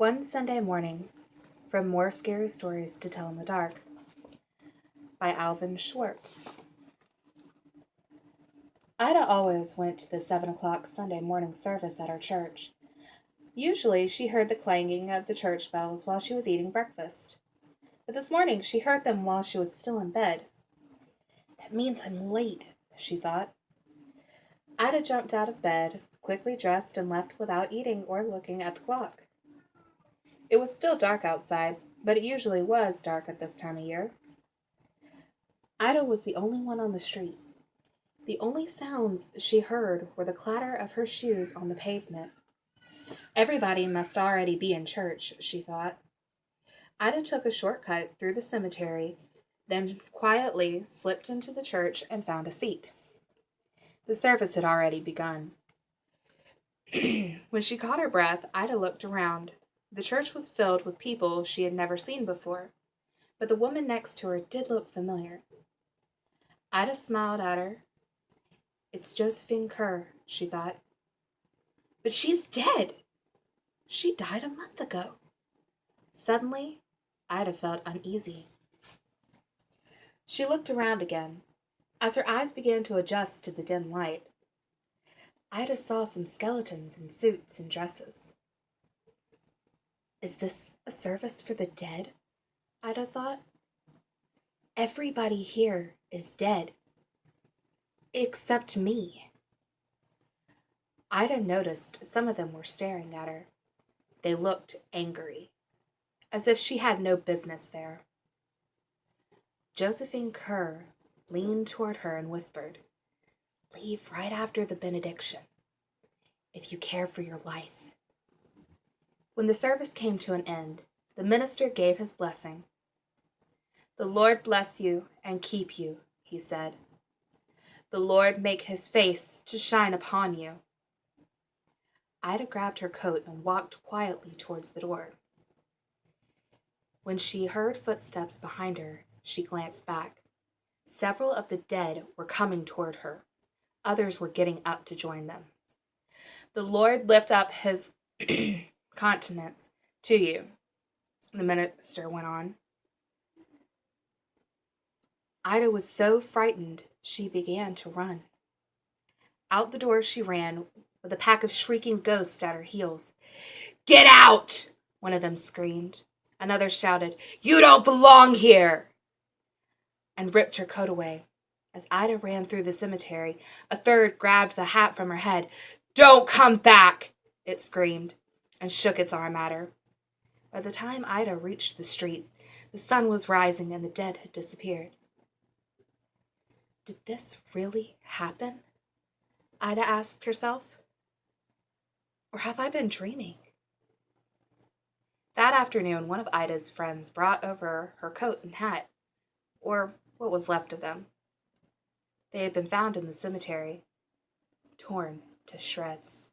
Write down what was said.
One Sunday Morning, from More Scary Stories to Tell in the Dark, by Alvin Schwartz. Ida always went to the 7 o'clock Sunday morning service at our church. Usually she heard the clanging of the church bells while she was eating breakfast. But this morning she heard them while she was still in bed. That means I'm late, she thought. Ida jumped out of bed, quickly dressed, and left without eating or looking at the clock. It was still dark outside, but it usually was dark at this time of year. Ida was the only one on the street. The only sounds she heard were the clatter of her shoes on the pavement. Everybody must already be in church, she thought. Ida took a shortcut through the cemetery, then quietly slipped into the church and found a seat. The service had already begun. When she caught her breath, Ida looked around. The church was filled with people she had never seen before, but the woman next to her did look familiar. Ida smiled at her. It's Josephine Kerr, she thought. But she's dead. She died a month ago. Suddenly, Ida felt uneasy. She looked around again. As her eyes began to adjust to the dim light, Ida saw some skeletons in suits and dresses. Is this a service for the dead? Ida thought. Everybody here is dead. Except me. Ida noticed some of them were staring at her. They looked angry, as if she had no business there. Josephine Kerr leaned toward her and whispered, "Leave right after the benediction, if you care for your life." When the service came to an end, the minister gave his blessing. "The Lord bless you and keep you," he said. "The Lord make his face to shine upon you." Ida grabbed her coat and walked quietly towards the door. When she heard footsteps behind her, she glanced back. Several of the dead were coming toward her. Others were getting up to join them. "The Lord lift up his countenance to you," the minister went on. Ida was so frightened she began to run. Out the door she ran, with a pack of shrieking ghosts at her heels. "Get out!" one of them screamed. Another shouted, "You don't belong here!" and ripped her coat away. As Ida ran through the cemetery, a third grabbed the hat from her head. "Don't come back!" it screamed, and shook its arm at her. By the time Ida reached the street, the sun was rising and the dead had disappeared. Did this really happen? Ida asked herself. Or have I been dreaming? That afternoon, one of Ida's friends brought over her coat and hat, or what was left of them. They had been found in the cemetery, torn to shreds.